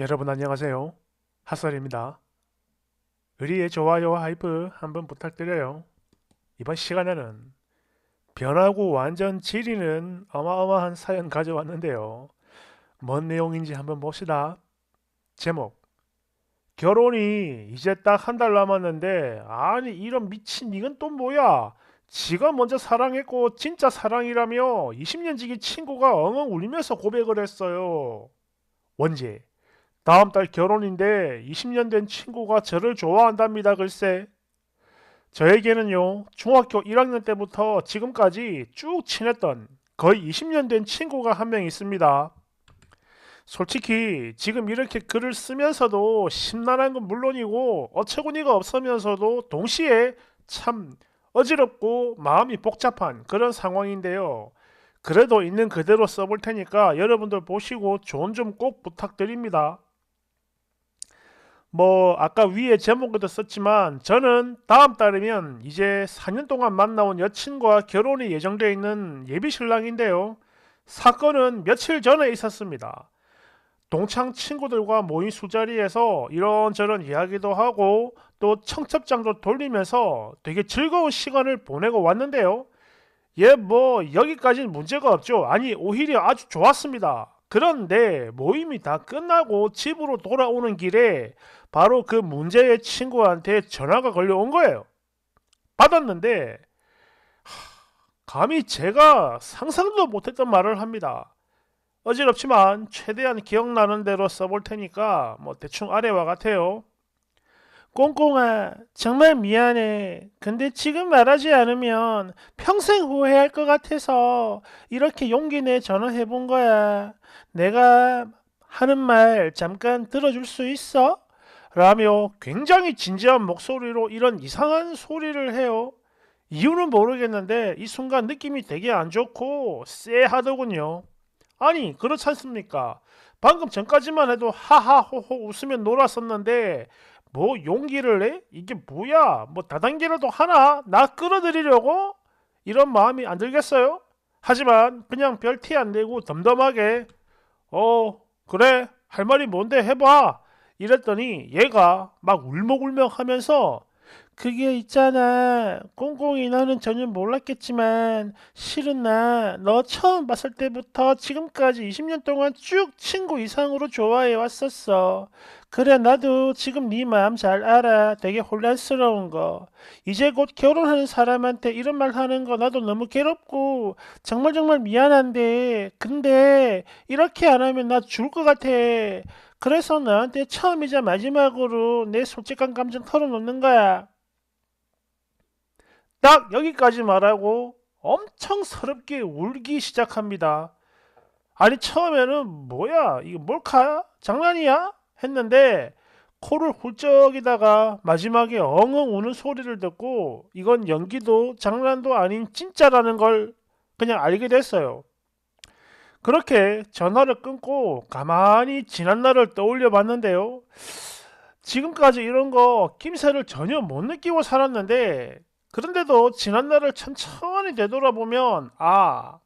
여러분 안녕하세요. 핫설입니다. 의리의 좋아요와 하이프 한번 부탁드려요. 이번 시간에는 변하고 완전 지리는 어마어마한 사연 가져왔는데요. 뭔 내용인지 한번 봅시다. 제목: 결혼이 이제 딱 한 달 남았는데 아니 이런 미친 이건 또 뭐야? 지가 먼저 사랑했고 진짜 사랑이라며 20년 지기 친구가 엉엉 울면서 고백을 했어요. 원제: 다음 달 결혼인데 20년 된 친구가 저를 좋아한답니다. 글쎄. 저에게는요, 중학교 1학년 때부터 지금까지 쭉 친했던 거의 20년 된 친구가 한 명 있습니다. 솔직히 지금 이렇게 글을 쓰면서도 심란한 건 물론이고 어처구니가 없으면서도 동시에 참 어지럽고 마음이 복잡한 그런 상황인데요. 그래도 있는 그대로 써볼 테니까 여러분들 보시고 조언 좀 꼭 부탁드립니다. 아까 위에 제목에도 썼지만 저는 다음 달이면 이제 4년 동안 만나온 여친과 결혼이 예정되어 있는 예비 신랑인데요. 사건은 며칠 전에 있었습니다. 동창 친구들과 모인 술자리에서 이런저런 이야기도 하고 또 청첩장도 돌리면서 되게 즐거운 시간을 보내고 왔는데요. 여기까지는 문제가 없죠. 아니, 오히려 아주 좋았습니다. 그런데 모임이 다 끝나고 집으로 돌아오는 길에 바로 그 문제의 친구한테 전화가 걸려온 거예요. 받았는데 감히 제가 상상도 못했던 말을 합니다. 어지럽지만 최대한 기억나는 대로 써볼 테니까 대충 아래와 같아요. 꽁꽁아, 정말 미안해. 근데 지금 말하지 않으면 평생 후회할 것 같아서 이렇게 용기 내 전화해 본 거야. 내가 하는 말 잠깐 들어줄 수 있어? 라며 굉장히 진지한 목소리로 이런 이상한 소리를 해요. 이유는 모르겠는데 이 순간 느낌이 되게 안 좋고 쎄하더군요. 아니, 그렇지 않습니까? 방금 전까지만 해도 하하호호 웃으며 놀았었는데 용기를 내? 이게 뭐야? 다단계라도 하나? 나 끌어들이려고? 이런 마음이 안 들겠어요? 하지만 그냥 별 티 안 내고 덤덤하게 그래, 할 말이 뭔데 해봐. 이랬더니 얘가 막 울먹울먹 하면서 그게 있잖아. 꽁꽁이 너는 전혀 몰랐겠지만 실은 나 너 처음 봤을 때부터 지금까지 20년 동안 쭉 친구 이상으로 좋아해 왔었어. 그래 나도 지금 네 마음 잘 알아. 되게 혼란스러운 거. 이제 곧 결혼하는 사람한테 이런 말 하는 거 나도 너무 괴롭고 정말 정말 미안한데 근데 이렇게 안 하면 나 죽을 것 같아. 그래서 너한테 처음이자 마지막으로 내 솔직한 감정 털어놓는 거야. 딱 여기까지 말하고 엄청 서럽게 울기 시작합니다. 아니 처음에는 뭐야 이거 몰카? 장난이야? 했는데 코를 훌쩍이다가 마지막에 엉엉 우는 소리를 듣고 이건 연기도 장난도 아닌 진짜라는 걸 그냥 알게 됐어요. 그렇게 전화를 끊고 가만히 지난 날을 떠올려 봤는데요. 지금까지 이런 거 낌새를 전혀 못 느끼고 살았는데 그런데도 지난날을 천천히 되돌아보면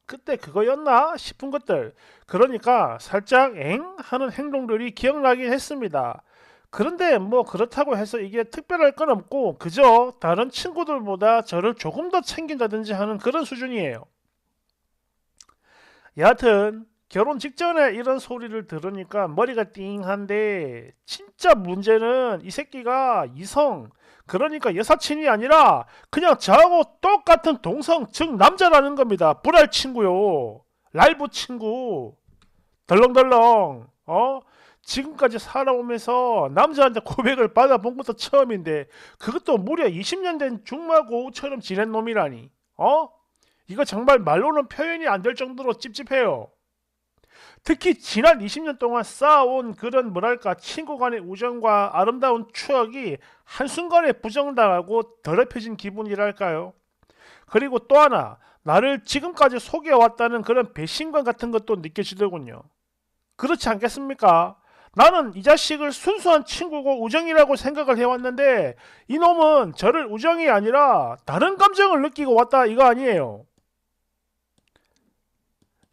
그때 그거였나 싶은 것들 그러니까 살짝 엥 하는 행동들이 기억나긴 했습니다. 그런데 그렇다고 해서 이게 특별할 건 없고 그저 다른 친구들보다 저를 조금 더 챙긴다든지 하는 그런 수준이에요. 여하튼 결혼 직전에 이런 소리를 들으니까 머리가 띵한데 진짜 문제는 이 새끼가 이성 그러니까 여사친이 아니라 그냥 저하고 똑같은 동성 즉 남자라는 겁니다. 불알 친구요. 라이브 친구. 덜렁덜렁 지금까지 살아오면서 남자한테 고백을 받아본 것도 처음인데 그것도 무려 20년 된 중마고우처럼 지낸 놈이라니 이거 정말 말로는 표현이 안 될 정도로 찝찝해요. 특히 지난 20년 동안 쌓아온 그런 뭐랄까 친구 간의 우정과 아름다운 추억이 한순간에 부정당하고 더럽혀진 기분이랄까요. 그리고 또 하나 나를 지금까지 속여왔다는 그런 배신감 같은 것도 느껴지더군요. 그렇지 않겠습니까? 나는 이 자식을 순수한 친구고 우정이라고 생각을 해왔는데 이놈은 저를 우정이 아니라 다른 감정을 느끼고 왔다 이거 아니에요.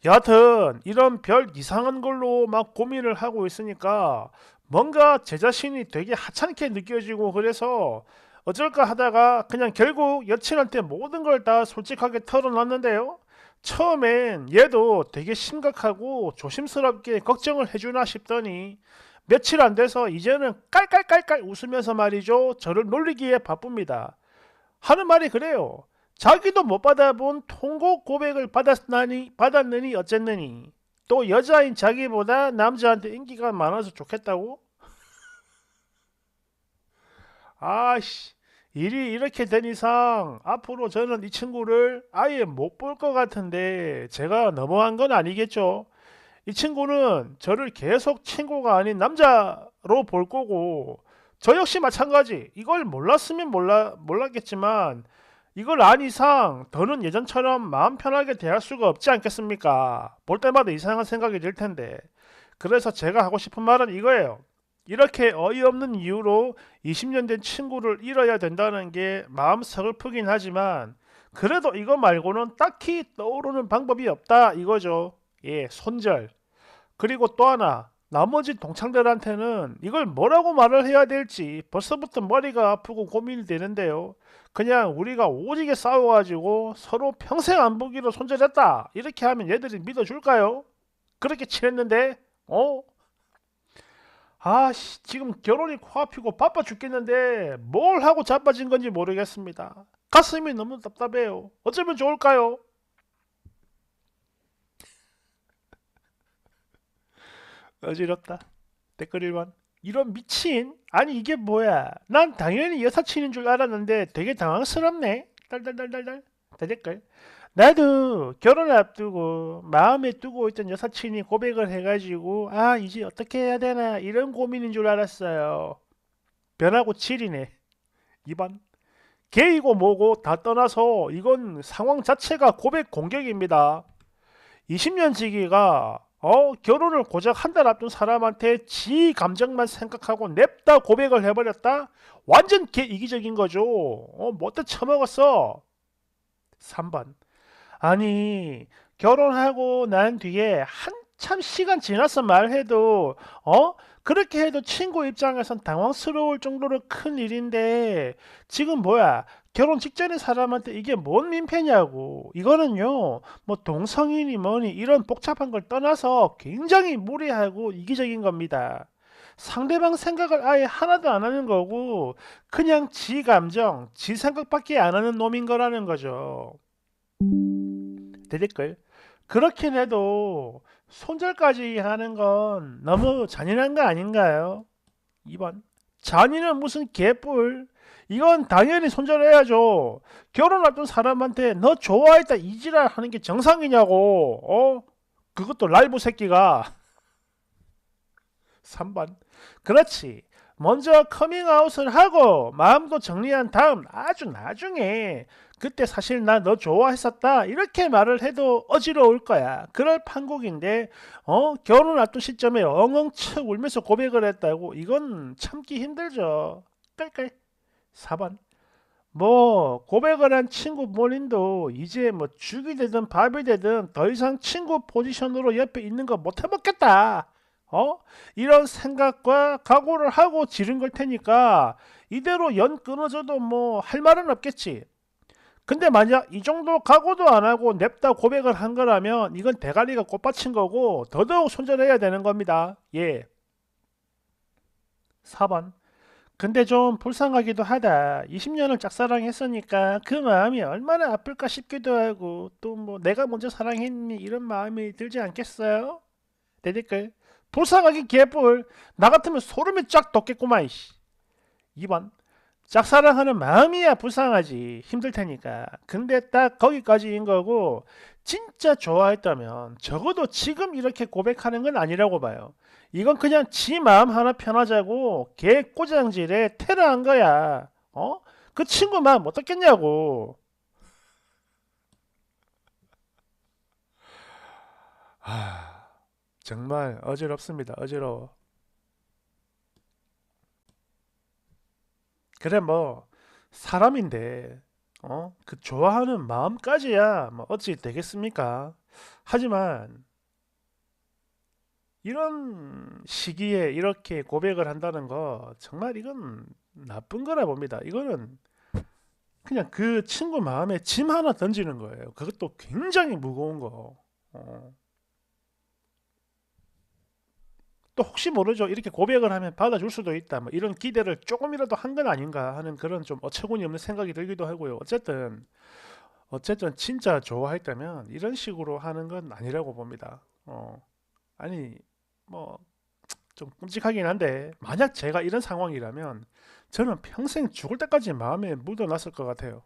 여하튼 이런 별 이상한 걸로 막 고민을 하고 있으니까 뭔가 제 자신이 되게 하찮게 느껴지고 그래서 어쩔까 하다가 그냥 결국 여친한테 모든 걸 다 솔직하게 털어놨는데요. 처음엔 얘도 되게 심각하고 조심스럽게 걱정을 해주나 싶더니 며칠 안 돼서 이제는 깔깔깔깔 웃으면서 말이죠. 저를 놀리기에 바쁩니다. 하는 말이 그래요. 자기도 못 받아본 통고 고백을 받았느니 어쨌느니 또 여자인 자기보다 남자한테 인기가 많아서 좋겠다고? 아씨, 일이 이렇게 된 이상 앞으로 저는 이 친구를 아예 못 볼 것 같은데 제가 너무한 건 아니겠죠? 이 친구는 저를 계속 친구가 아닌 남자로 볼 거고 저 역시 마찬가지. 이걸 몰랐으면 몰랐겠지만 이걸 안 이상 더는 예전처럼 마음 편하게 대할 수가 없지 않겠습니까? 볼 때마다 이상한 생각이 들 텐데. 그래서 제가 하고 싶은 말은 이거예요. 이렇게 어이없는 이유로 20년 된 친구를 잃어야 된다는 게 마음 서글프긴 하지만 그래도 이거 말고는 딱히 떠오르는 방법이 없다 이거죠. 예, 손절. 그리고 또 하나, 나머지 동창들한테는 이걸 뭐라고 말을 해야 될지 벌써부터 머리가 아프고 고민이 되는데요. 그냥 우리가 오지게 싸워가지고 서로 평생 안 보기로 손절했다. 이렇게 하면 얘들이 믿어줄까요? 그렇게 친했는데, 어? 아씨, 지금 결혼이 코앞이고 바빠 죽겠는데 뭘 하고 자빠진 건지 모르겠습니다. 가슴이 너무 답답해요. 어쩌면 좋을까요? 어지럽다. 댓글 1번. 이런 미친? 아니 이게 뭐야? 난 당연히 여사친인 줄 알았는데 되게 당황스럽네. 달달달달달. 댓글. 나도 결혼 앞두고 마음에 두고 있던 여사친이 고백을 해가지고 아 이제 어떻게 해야 되나 이런 고민인 줄 알았어요. 변하고 7이네. 2번. 게이고 뭐고 다 떠나서 이건 상황 자체가 고백 공격입니다. 20년 지기가 결혼을 고작 한 달 앞둔 사람한테 지 감정만 생각하고 냅다 고백을 해버렸다? 완전 개 이기적인 거죠. 못돼 처먹었어. 3번. 아니 결혼하고 난 뒤에 한참 시간 지나서 말해도 그렇게 해도 친구 입장에선 당황스러울 정도로 큰 일인데 지금 뭐야 결혼 직전의 사람한테 이게 뭔 민폐냐고. 이거는요 뭐 동성이니 뭐니 이런 복잡한 걸 떠나서 굉장히 무리하고 이기적인 겁니다. 상대방 생각을 아예 하나도 안 하는 거고 그냥 지 감정 지 생각밖에 안 하는 놈인 거라는 거죠. 댓글. 그렇긴 해도 손절까지 하는 건 너무 잔인한 거 아닌가요? 2번. 잔인은 무슨 개뿔. 이건 당연히 손절해야죠. 결혼 앞둔 사람한테 너 좋아했다 이지랄 하는 게 정상이냐고. 그것도 라이브 새끼가. 3번. 그렇지. 먼저 커밍아웃을 하고 마음도 정리한 다음 아주 나중에 그때 사실 나 너 좋아했었다 이렇게 말을 해도 어지러울 거야. 그럴 판국인데 결혼 앞둔 시점에 엉엉 쳐 울면서 고백을 했다고 이건 참기 힘들죠. 깔깔. 4번. 뭐 고백을 한 친구 본인도 이제 뭐 죽이 되든 밥이 되든 더 이상 친구 포지션으로 옆에 있는 거 못 해먹겠다. 이런 생각과 각오를 하고 지른 걸 테니까 이대로 연 끊어져도 뭐 할 말은 없겠지. 근데 만약 이 정도 각오도 안 하고 냅다 고백을 한 거라면 이건 대가리가 꽃받친 거고 더더욱 손절해야 되는 겁니다. 예. 4번. 근데 좀 불쌍하기도 하다. 20년을 짝사랑했으니까 그 마음이 얼마나 아플까 싶기도 하고 또 뭐 내가 먼저 사랑했니 이런 마음이 들지 않겠어요? 내 댓글. 불쌍하긴 개뿔. 나 같으면 소름이 쫙 돋겠구만. 2번. 짝사랑하는 마음이야 불쌍하지. 힘들 테니까. 근데 딱 거기까지인 거고 진짜 좋아했다면 적어도 지금 이렇게 고백하는 건 아니라고 봐요. 이건 그냥 지 마음 하나 편하자고 개 꼬장질에 테러한 거야. 그 친구 마음 어떻겠냐고. 정말 어지럽습니다. 어지러워. 그래 뭐 사람인데 그 좋아하는 마음까지야 뭐 어찌 되겠습니까? 하지만 이런 시기에 이렇게 고백을 한다는 거 정말 이건 나쁜 거라 봅니다. 이거는 그냥 그 친구 마음에 짐 하나 던지는 거예요. 그것도 굉장히 무거운 거. 어. 또 혹시 모르죠. 이렇게 고백을 하면 받아줄 수도 있다. 뭐 이런 기대를 조금이라도 한 건 아닌가 하는 그런 좀 어처구니 없는 생각이 들기도 하고요. 어쨌든 진짜 좋아했다면 이런 식으로 하는 건 아니라고 봅니다. 아니 뭐 좀 끔찍하긴 한데 만약 제가 이런 상황이라면 저는 평생 죽을 때까지 마음에 묻어놨을 것 같아요.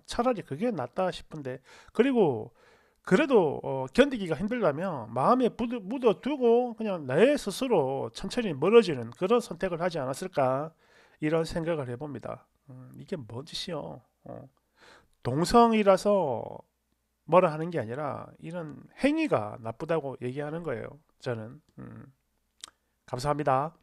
차라리 그게 낫다 싶은데 그리고 그래도 견디기가 힘들다면 마음에 묻어두고 그냥 내 스스로 천천히 멀어지는 그런 선택을 하지 않았을까 이런 생각을 해봅니다. 이게 뭔 짓이요? 동성이라서 뭐라 하는 게 아니라 이런 행위가 나쁘다고 얘기하는 거예요. 저는 감사합니다.